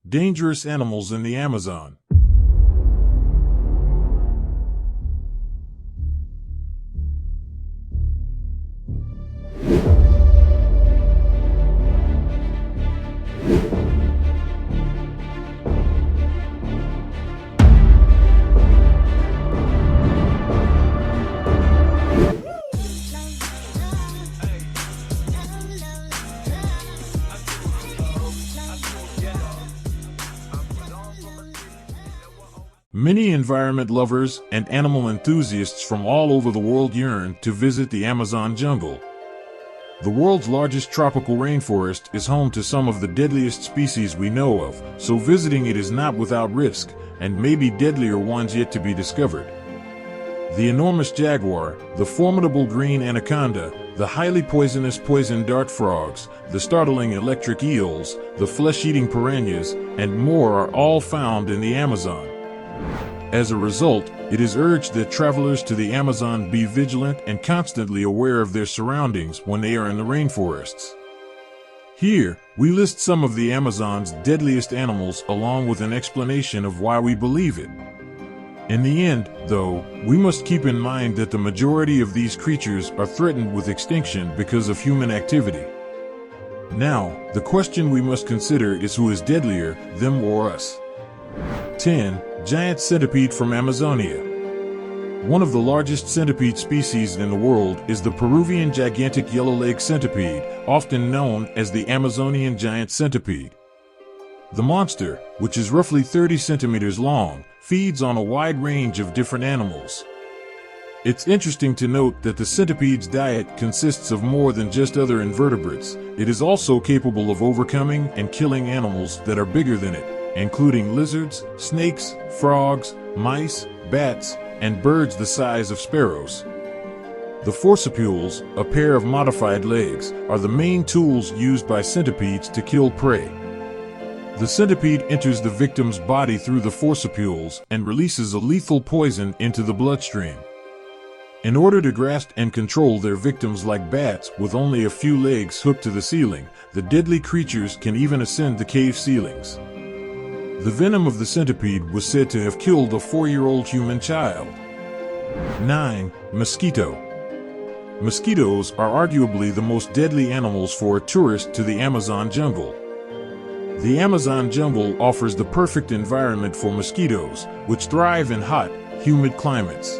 Dangerous animals in the Amazon. Many environment lovers and animal enthusiasts from all over the world yearn to visit the Amazon jungle. The world's largest tropical rainforest is home to some of the deadliest species we know of, so visiting it is not without risk, and maybe deadlier ones yet to be discovered. The enormous jaguar, the formidable green anaconda, the highly poisonous poison dart frogs, the startling electric eels, the flesh-eating piranhas, and more are all found in the Amazon. As a result, it is urged that travelers to the Amazon be vigilant and constantly aware of their surroundings when they are in the rainforests. Here, we list some of the Amazon's deadliest animals along with an explanation of why we believe it. In the end, though, we must keep in mind that the majority of these creatures are threatened with extinction because of human activity. Now, the question we must consider is who is deadlier, them or us? 10. Giant centipede from Amazonia. One of the largest centipede species in the world is the Peruvian gigantic yellow-leg centipede, often known as the Amazonian giant centipede. The monster, which is roughly 30 centimeters long, feeds on a wide range of different animals. It's interesting to note that the centipede's diet consists of more than just other invertebrates. It is also capable of overcoming and killing animals that are bigger than it, including lizards, snakes, frogs, mice, bats, and birds the size of sparrows. The forcipules, a pair of modified legs, are the main tools used by centipedes to kill prey. The centipede enters the victim's body through the forcipules and releases a lethal poison into the bloodstream. In order to grasp and control their victims like bats with only a few legs hooked to the ceiling, the deadly creatures can even ascend the cave ceilings. The venom of the centipede was said to have killed a 4-year-old human child. 9. Mosquito. Mosquitoes are arguably the most deadly animals for a tourist to the Amazon jungle. The Amazon jungle offers the perfect environment for mosquitoes, which thrive in hot, humid climates.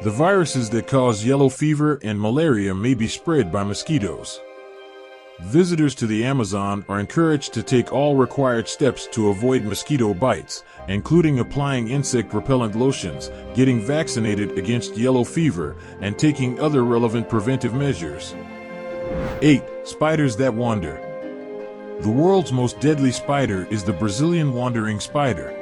The viruses that cause yellow fever and malaria may be spread by mosquitoes. Visitors to the Amazon are encouraged to take all required steps to avoid mosquito bites, including applying insect repellent lotions, getting vaccinated against yellow fever, and taking other relevant preventive measures. 8. Spiders that wander. The world's most deadly spider is the Brazilian wandering spider.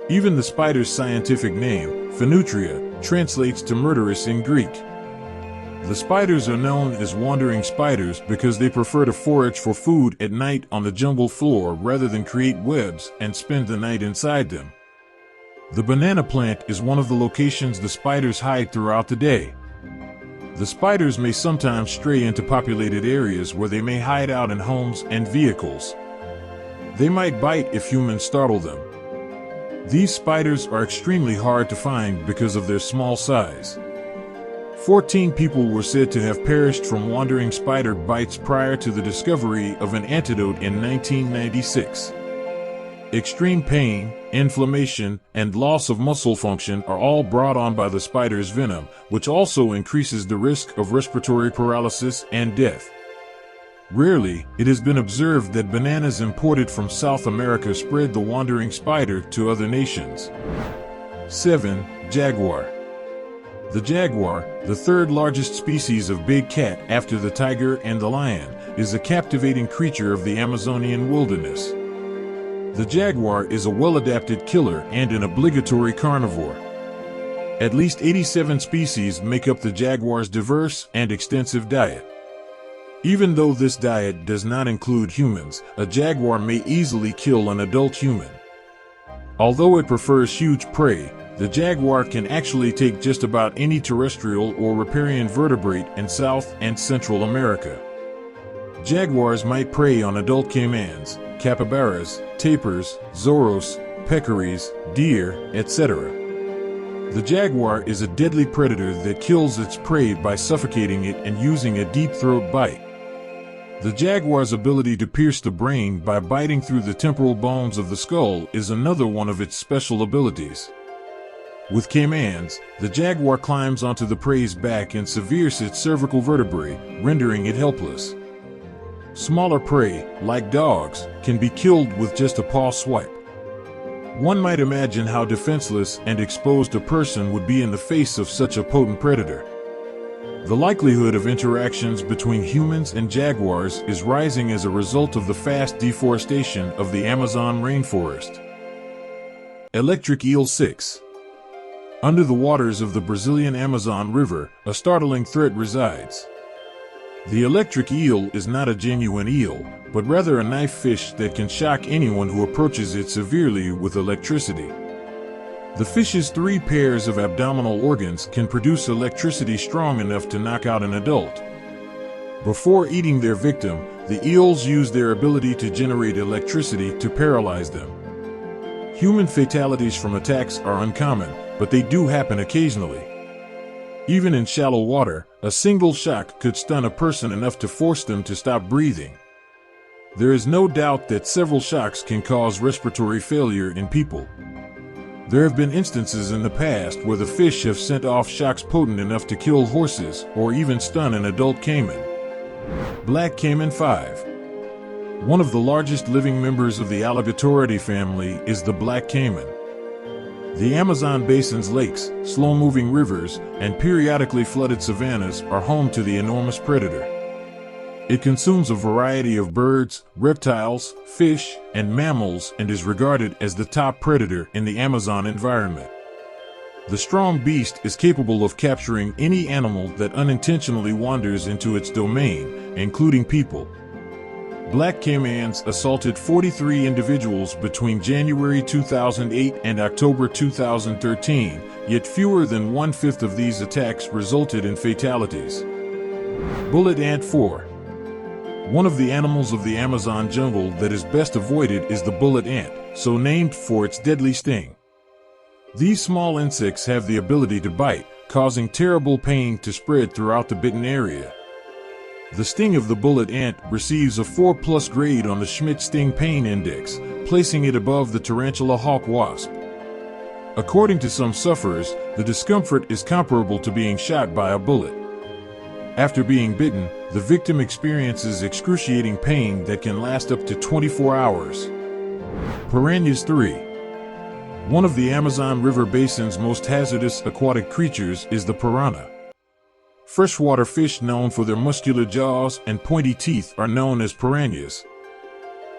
Even the spider's scientific name, Phenutria, translates to murderous in Greek. The spiders are known as wandering spiders because they prefer to forage for food at night on the jungle floor rather than create webs and spend the night inside them. The banana plant is one of the locations the spiders hide throughout the day. The spiders may sometimes stray into populated areas where they may hide out in homes and vehicles. They might bite if humans startle them. These spiders are extremely hard to find because of their small size. 14 people were said to have perished from wandering spider bites prior to the discovery of an antidote in 1996. Extreme pain, inflammation, and loss of muscle function are all brought on by the spider's venom, which also increases the risk of respiratory paralysis and death. Rarely, it has been observed that bananas imported from South America spread the wandering spider to other nations. 7. Jaguar. The jaguar, the third largest species of big cat after the tiger and the lion, is a captivating creature of the Amazonian wilderness. The jaguar is a well-adapted killer and an obligatory carnivore. At least 87 species make up the jaguar's diverse and extensive diet. Even though this diet does not include humans, a jaguar may easily kill an adult human. Although it prefers huge prey, the jaguar can actually take just about any terrestrial or riparian vertebrate in South and Central America. Jaguars might prey on adult caimans, capybaras, tapirs, zorros, peccaries, deer, etc. The jaguar is a deadly predator that kills its prey by suffocating it and using a deep throat bite. The jaguar's ability to pierce the brain by biting through the temporal bones of the skull is another one of its special abilities. With caimans, the jaguar climbs onto the prey's back and severs its cervical vertebrae, rendering it helpless. Smaller prey, like dogs, can be killed with just a paw swipe. One might imagine how defenseless and exposed a person would be in the face of such a potent predator. The likelihood of interactions between humans and jaguars is rising as a result of the fast deforestation of the Amazon rainforest. Electric eel 6. Under the waters of the Brazilian Amazon River, a startling threat resides. The electric eel is not a genuine eel, but rather a knife fish that can shock anyone who approaches it severely with electricity. The fish's 3 pairs of abdominal organs can produce electricity strong enough to knock out an adult. Before eating their victim, the eels use their ability to generate electricity to paralyze them. Human fatalities from attacks are uncommon, but they do happen occasionally. Even in shallow water, a single shock could stun a person enough to force them to stop breathing. There is no doubt that several shocks can cause respiratory failure in people. There have been instances in the past where the fish have sent off shocks potent enough to kill horses or even stun an adult caiman. Black Caiman 5. One of the largest living members of the Alligatoridae family is the black caiman. The Amazon basin's lakes, slow-moving rivers, and periodically flooded savannas are home to the enormous predator. It consumes a variety of birds, reptiles, fish, and mammals and is regarded as the top predator in the Amazon environment. The strong beast is capable of capturing any animal that unintentionally wanders into its domain, including people. Black caimans assaulted 43 individuals between January 2008 and October 2013, yet fewer than 1/5 of these attacks resulted in fatalities. Bullet ant 4. One of the animals of the Amazon jungle that is best avoided is the bullet ant, so named for its deadly sting. These small insects have the ability to bite, causing terrible pain to spread throughout the bitten area. The sting of the bullet ant receives a 4+ grade on the Schmidt Sting Pain Index, placing it above the tarantula hawk wasp. According to some sufferers, the discomfort is comparable to being shot by a bullet. After being bitten, the victim experiences excruciating pain that can last up to 24 hours. Piranhas 3. One of the Amazon River basin's most hazardous aquatic creatures is the piranha. Freshwater fish known for their muscular jaws and pointy teeth are known as piranhas.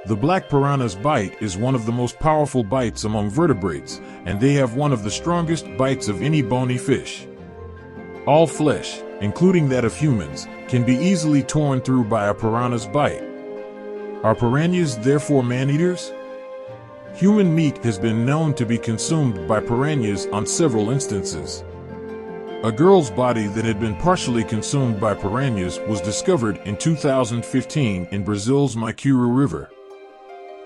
The black piranha's bite is one of the most powerful bites among vertebrates, and they have one of the strongest bites of any bony fish. All flesh, including that of humans, can be easily torn through by a piranha's bite. Are piranhas therefore man-eaters? Human meat has been known to be consumed by piranhas on several instances. A girl's body that had been partially consumed by piranhas was discovered in 2015 in Brazil's Mosquito River.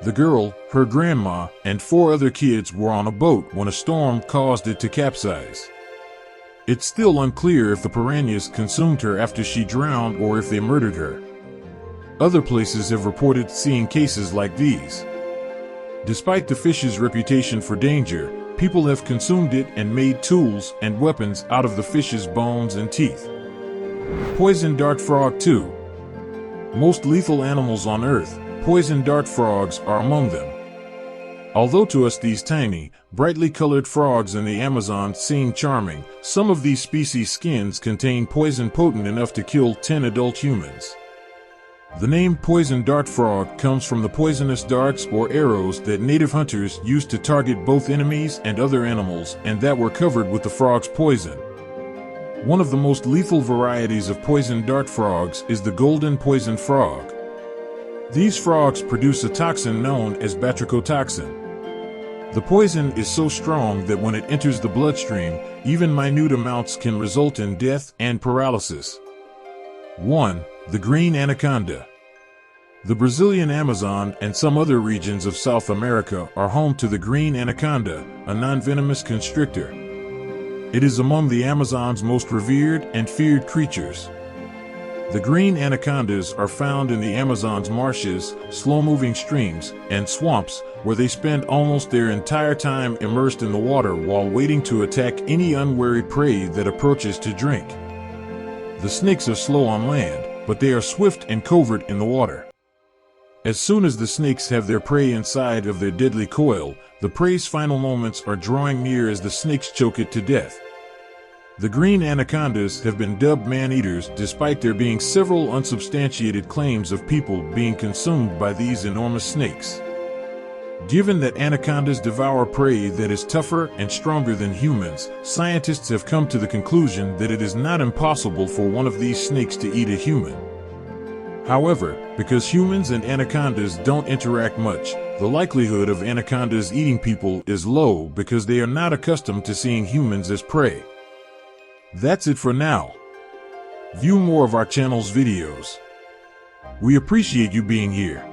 The girl, her grandma, and 4 other kids were on a boat when a storm caused it to capsize. It's still unclear if the piranhas consumed her after she drowned or if they murdered her. Other places have reported seeing cases like these. Despite the fish's reputation for danger, people have consumed it and made tools and weapons out of the fish's bones and teeth. Poison dart frog 2. Most lethal animals on Earth, poison dart frogs are among them. Although to us these tiny, brightly colored frogs in the Amazon seem charming, some of these species' skins contain poison potent enough to kill 10 adult humans. The name poison dart frog comes from the poisonous darts or arrows that native hunters used to target both enemies and other animals, and that were covered with the frog's poison. One of the most lethal varieties of poison dart frogs is the golden poison frog. These frogs produce a toxin known as batrachotoxin. The poison is so strong that when it enters the bloodstream, even minute amounts can result in death and paralysis. 1. The Green Anaconda. The Brazilian Amazon and some other regions of South America are home to the green anaconda, a non-venomous constrictor. It is among the Amazon's most revered and feared creatures. The green anacondas are found in the Amazon's marshes, slow-moving streams, and swamps, where they spend almost their entire time immersed in the water while waiting to attack any unwary prey that approaches to drink. The snakes are slow on land, but they are swift and covert in the water. As soon as the snakes have their prey inside of their deadly coil, the prey's final moments are drawing near as the snakes choke it to death. The green anacondas have been dubbed man-eaters despite there being several unsubstantiated claims of people being consumed by these enormous snakes. Given that anacondas devour prey that is tougher and stronger than humans, scientists have come to the conclusion that it is not impossible for one of these snakes to eat a human. However, because humans and anacondas don't interact much, the likelihood of anacondas eating people is low because they are not accustomed to seeing humans as prey. That's it for now. View more of our channel's videos. We appreciate you being here.